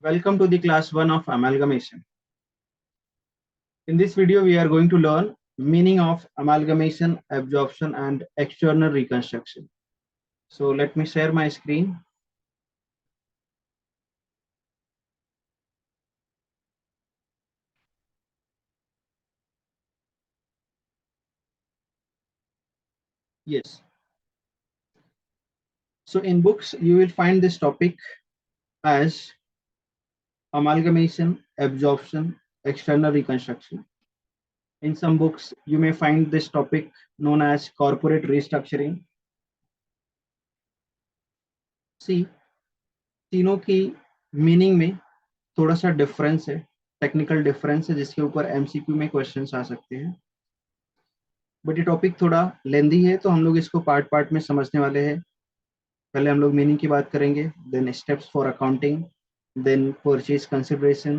Welcome to the class 1 of amalgamation. In this video, we are going to learn meaning of amalgamation, absorption and external reconstruction. So let me share my screen. Yes. So in books, you will find this topic as amalgamation, absorption, external reconstruction. In some books, you may find this topic known as corporate restructuring. See, तीनों की meaning में थोड़ा सा difference है, technical difference है, जिसके ऊपर MCQ में क्वेश्चंस आ सकते हैं। बट ये टॉपिक थोड़ा लेंदी है, तो हम लोग इसको पार्ट पार्ट में समझने वाले हैं। पहले हम लोग मीनिंग की बात करेंगे, then steps for accounting, then purchase consideration,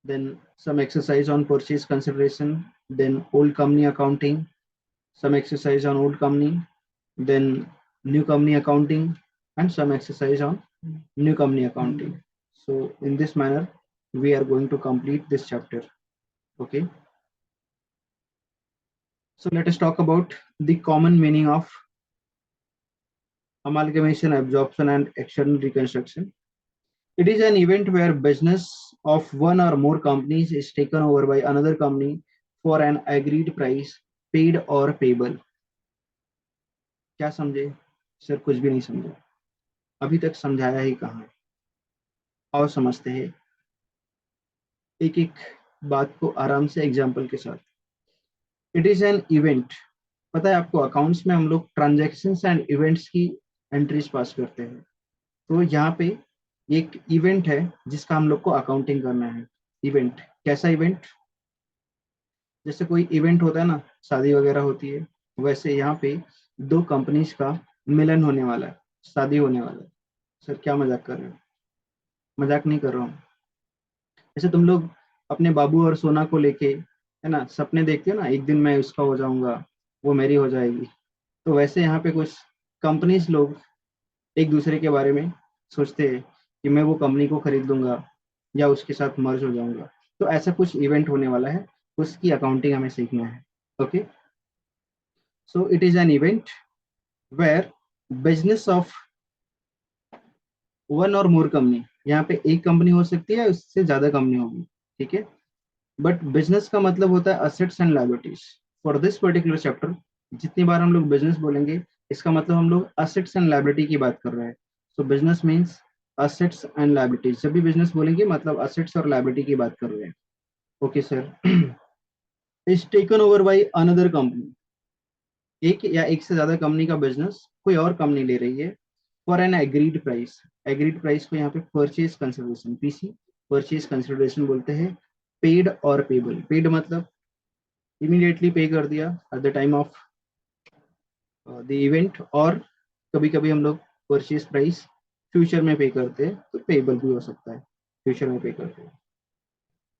then some exercise on purchase consideration, then old company accounting, some exercise on old company, then new company accounting, and some exercise on new company accounting. So in this manner, we are going to complete this chapter. Okay. So let us talk about the common meaning of amalgamation, absorption, and external reconstruction. It is an event where business of one or more companies is taken over by another company for an agreed price, paid or payable. क्या समझे sir? कुछ भी नहीं समझे, अभी तक समझाया ही कहाँ है। और समझते हैं एक एक बात को आराम से एग्जाम्पल के साथ। It is an event. पता है आपको, अकाउंट्स में हम लोग ट्रांजैक्शंस एंड इवेंट्स की एंट्रीज पास करते हैं। तो यहाँ पे एक इवेंट है जिसका हम लोग को अकाउंटिंग करना है। इवेंट कैसा इवेंट? जैसे कोई इवेंट होता है ना, शादी वगैरह होती है, वैसे यहाँ पे दो कंपनीज का मिलन होने वाला है, शादी होने वाला है। सर क्या मजाक कर रहे हो? मजाक नहीं कर रहा हूँ। जैसे तुम लोग अपने बाबू और सोना को लेके, है ना, सपने देखते हो ना, एक दिन मैं उसका हो जाऊंगा, वो मेरी हो जाएगी। तो वैसे यहाँ पे कुछ कंपनीज लोग एक दूसरे के बारे में सोचते हैं कि मैं वो कंपनी को खरीद लूंगा या उसके साथ मर्ज हो जाऊंगा। तो ऐसा कुछ इवेंट होने वाला है, उसकी अकाउंटिंग हमें सीखना है। Okay, so it is an event where business of one or more company, यहाँ पे एक कंपनी हो सकती है, उससे ज्यादा कंपनी होगी, ठीक है। बट बिजनेस का मतलब होता है assets and liabilities. For this particular chapter, जितनी बार हम लोग बिजनेस बोलेंगे, इसका मतलब हम लोग असेट्स एंड लायबिलिटी की बात कर रहे हैं। सो business means assets and liabilities. जब भी बिजनेस बोलेंगे मतलब असेट्स और लायबिलिटी की बात कर रहे हैं। Okay sir. Is taken over by another company, एक या एक से ज्यादा कंपनी का बिजनेस कोई और कंपनी ले रही है for an agreed price. Agreed price को यहाँ पे purchase consideration, PC, purchase consideration बोलते हैं। पेड और पेबल, पेड मतलब इमीडिएटली पे कर दिया at the time of the event, और कभी कभी हम लोग परचेज प्राइस फ्यूचर में पे करते हैं, तो पेबल भी हो सकता है, फ्यूचर में पे करते हैं।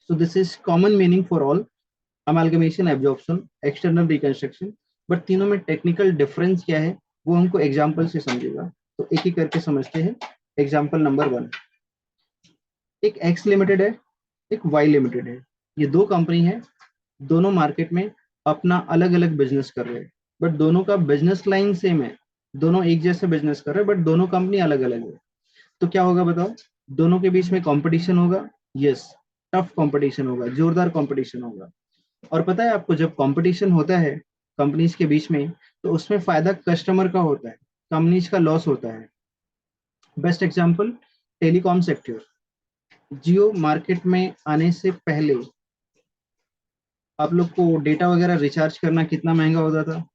So this is common meaning for all amalgamation, absorption, external reconstruction. But तीनों में टेक्निकल डिफरेंस क्या है वो हमको एग्जाम्पल से समझेगा। तो एक एक करके समझते हैं। एग्जाम्पल नंबर 1, एक एक्स लिमिटेड है, एक वाई लिमिटेड है। ये दो कंपनी है, दोनों मार्केट में अपना अलग अलग बिजनेस कर रहे हैं, बट दोनों का बिजनेस लाइन सेम है, दोनों एक जैसे बिजनेस कर रहे हैं, बट दोनों कंपनी अलग अलग है। तो क्या होगा बताओ? दोनों के बीच में कंपटीशन होगा। यस, टफ कंपटीशन होगा, जोरदार कंपटीशन होगा। और पता है आपको, जब कंपटीशन होता है कंपनीज के बीच में, तो उसमें फायदा कस्टमर का होता है, कंपनीज का लॉस होता है। Best example, telecom sector. Jio market में आने से पहले आप लोग को डेटा वगैरह रिचार्ज करना कितना महंगा होता था?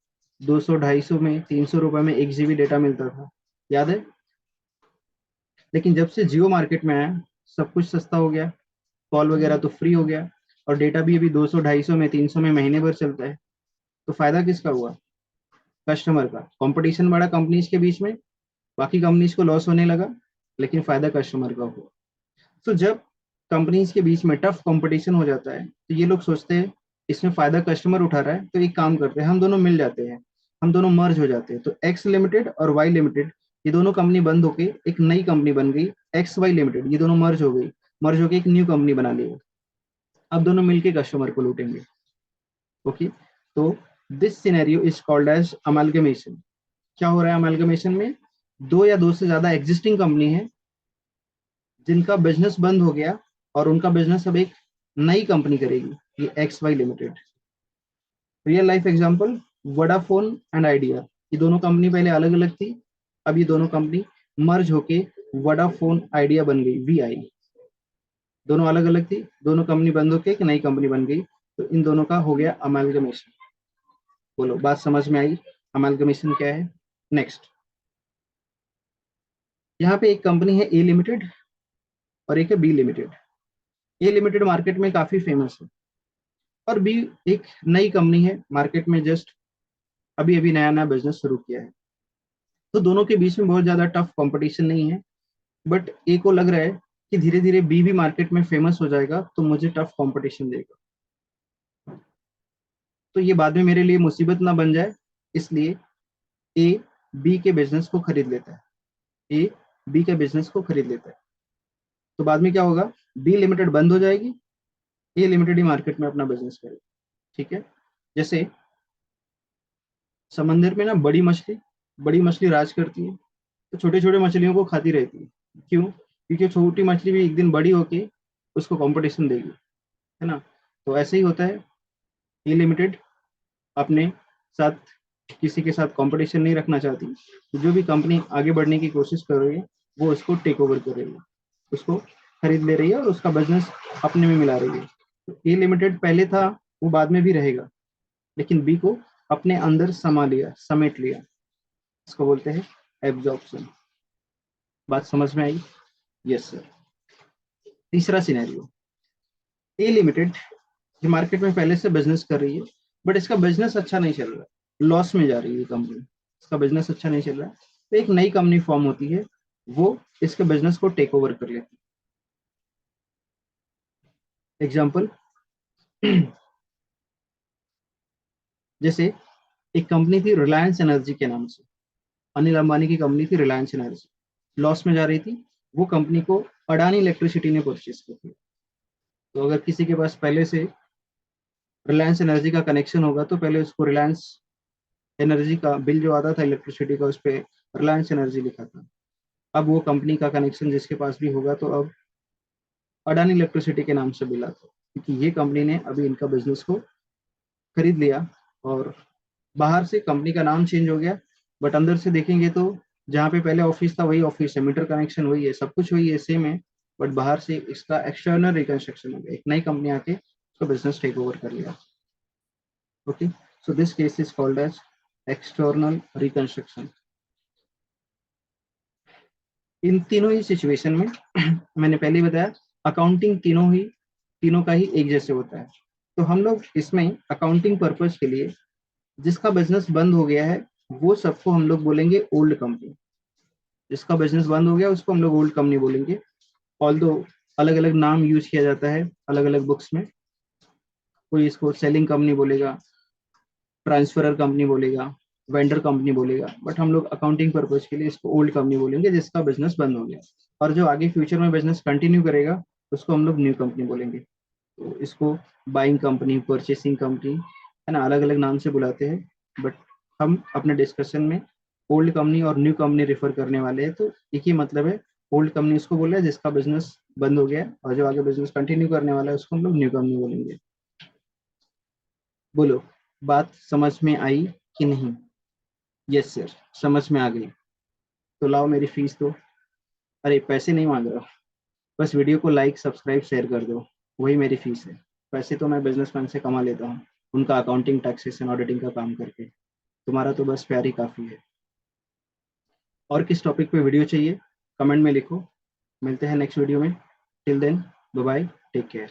200-250 में, 300 रुपए में 1 GB डेटा मिलता था, याद है? लेकिन जब से जियो मार्केट में आया, सब कुछ सस्ता हो गया, कॉल वगैरह तो फ्री हो गया, और डेटा भी अभी 200-250 में, 300 में महीने भर चलता है। तो फायदा किसका हुआ? कस्टमर का। कंपटीशन बढ़ा कंपनीज के बीच में, बाकी कंपनीज को लॉस होने लगा, लेकिन फायदा कस्टमर का हुआ। तो जब कंपनीज के बीच में टफ कंपटीशन हो जाता है, तो ये लोग सोचते हैं इसमें फायदा कस्टमर उठा रहा है, तो एक काम करते हैं, हम दोनों मिल जाते हैं, हम दोनों मर्ज हो जाते हैं। तो एक्स लिमिटेड और वाई लिमिटेड, ये दोनों कंपनी बंद होके एक नई कंपनी बन गई, एक्स वाई लिमिटेड, ये दोनों मर्ज हो गई, मर्ज होके एक न्यू कंपनी बना ली। अब दोनों मिलके कस्टमर को लूटेंगे। ओके, तो this scenario is called as amalgamation. क्या हो रहा है अमालगमेशन में? दो या दो से ज्यादा एग्जिस्टिंग कंपनी है जिनका बिजनेस बंद हो गया और उनका बिजनेस अब एक नई कंपनी करेगी, ये X Y limited. Real life example, Vodafone and Idea. ये दोनों कंपनी पहले अलग अलग थी, अब ये दोनों कंपनी मर्ज होके वोडाफोन आइडिया बन गई, वी आई। दोनों अलग अलग थी, दोनों कंपनी बंद होके एक नई कंपनी बन गई, तो इन दोनों का हो गया अमालगमेशन। बोलो, बात समझ में आई? अमालगमेशन क्या है? नेक्स्ट, यहाँ पे एक कंपनी है ए लिमिटेड और एक है बी लिमिटेड। ए लिमिटेड मार्केट में काफी फेमस है, और बी एक नई कंपनी है मार्केट में, जस्ट अभी अभी नया नया बिजनेस शुरू किया है। तो दोनों के बीच में बहुत ज्यादा टफ कंपटीशन नहीं है, बट ए को लग रहा है कि धीरे धीरे बी भी मार्केट में फेमस हो जाएगा तो मुझे टफ कंपटीशन देगा, तो ये बाद में मेरे लिए मुसीबत ना बन जाए, इसलिए ए बी के बिजनेस को खरीद लेता है। ए बी के बिजनेस को खरीद लेता है, तो बाद में क्या होगा? बी लिमिटेड बंद हो जाएगी, ए लिमिटेड ही मार्केट में अपना बिजनेस करेगी। ठीक है, जैसे समंदर में ना बड़ी मछली राज करती है, तो छोटे छोटे मछलियों को खाती रहती है। क्यों? क्योंकि छोटी मछली भी एक दिन बड़ी होके उसको कंपटीशन देगी, है ना? तो ऐसे ही होता है, ये लिमिटेड अपने साथ किसी के साथ कंपटीशन नहीं रखना चाहती, तो जो भी कंपनी आगे बढ़ने की कोशिश कर रही है वो उसको टेक ओवर कर रही है, उसको खरीद ले रही है और उसका बिजनेस अपने में मिला रही है। तो ए लिमिटेड पहले था, वो बाद में भी रहेगा, लेकिन बी को अपने अंदर समा लिया, समेट लिया। इसको बोलते हैं एब्जॉर्प्शन। बात समझ में आई? Yes sir. तीसरा सिनेरियो, ए लिमिटेड ये मार्केट में पहले से बिजनेस कर रही है, बट इसका बिजनेस अच्छा नहीं चल रहा है, लॉस में जा रही है कंपनी, इसका बिजनेस अच्छा नहीं चल रहा है, तो एक नई कंपनी फॉर्म होती है, वो इसके बिजनेस को टेक ओवर कर लेती है। एग्जाम्पल, जैसे एक कंपनी थी रिलायंस एनर्जी के नाम से, अनिल अंबानी की कंपनी थी रिलायंस एनर्जी, लॉस में जा रही थी, वो कंपनी को अडानी इलेक्ट्रिसिटी ने परचेज कर लिया। तो अगर किसी के पास पहले से रिलायंस एनर्जी का कनेक्शन होगा तो पहले उसको रिलायंस एनर्जी का बिल जो आता था इलेक्ट्रिसिटी का, उस पर रिलायंस एनर्जी लिखा था। अब वो कंपनी का कनेक्शन जिसके पास भी होगा तो अब अडानी इलेक्ट्रिसिटी के नाम से बिल आता है, क्योंकि ये कंपनी ने अभी इनका बिजनेस को खरीद लिया, और बाहर से कंपनी का नाम चेंज हो गया, बट अंदर से देखेंगे तो जहाँ पे पहले ऑफिस था वही ऑफिस है, मीटर कनेक्शन वही है, सब कुछ वही है, सेम है, बट बाहर से इसका एक्सटर्नल रिकंस्ट्रक्शन हो गया, एक नई कंपनी आके उसका बिजनेस टेक ओवर कर लिया। Okay, so this case is called as external reconstruction. इन तीनों ही सिचुएशन में मैंने पहले ही बताया, अकाउंटिंग तीनों का ही एक जैसे होता है। तो हम लोग इसमें अकाउंटिंग पर्पज के लिए जिसका बिजनेस बंद हो गया है वो सबको हम लोग बोलेंगे ओल्ड कंपनी, जिसका बिजनेस बंद हो गया उसको हम लोग ओल्ड कंपनी बोलेंगे। ऑल दो अलग अलग नाम यूज किया जाता है अलग अलग बुक्स में, कोई इसको सेलिंग कंपनी बोलेगा, ट्रांसफरर कंपनी बोलेगा, वेंडर कंपनी बोलेगा, बट हम लोग अकाउंटिंग पर्पज के लिए इसको ओल्ड कंपनी बोलेंगे जिसका बिजनेस बंद हो गया, और जो आगे फ्यूचर में बिजनेस कंटिन्यू करेगा उसको हम लोग न्यू कंपनी बोलेंगे। तो इसको बाइंग कंपनी, परचेसिंग कंपनी, है ना, अलग अलग नाम से बुलाते हैं, बट हम अपने डिस्कशन में ओल्ड कंपनी और न्यू कंपनी रेफर करने वाले हैं, तो एक ही मतलब है, ओल्ड कंपनी उसको बोल रहे हैं जिसका बिजनेस बंद हो गया है, और जो आगे बिजनेस कंटिन्यू करने वाला है उसको हम लोग न्यू कंपनी बोलेंगे। बोलो, बात समझ में आई कि नहीं? यस सर, समझ में आ गई। तो लाओ मेरी फीस दो। अरे पैसे नहीं मांग रहा, बस वीडियो को लाइक सब्सक्राइब शेयर कर दो, वही मेरी फीस है। पैसे तो मैं बिजनेसमैन से कमा लेता हूँ, उनका अकाउंटिंग टैक्सेशन ऑडिटिंग का काम करके, तुम्हारा तो बस प्यार ही काफी है। और किस टॉपिक पे वीडियो चाहिए कमेंट में लिखो, मिलते हैं नेक्स्ट वीडियो में। Till then, bye bye, take care.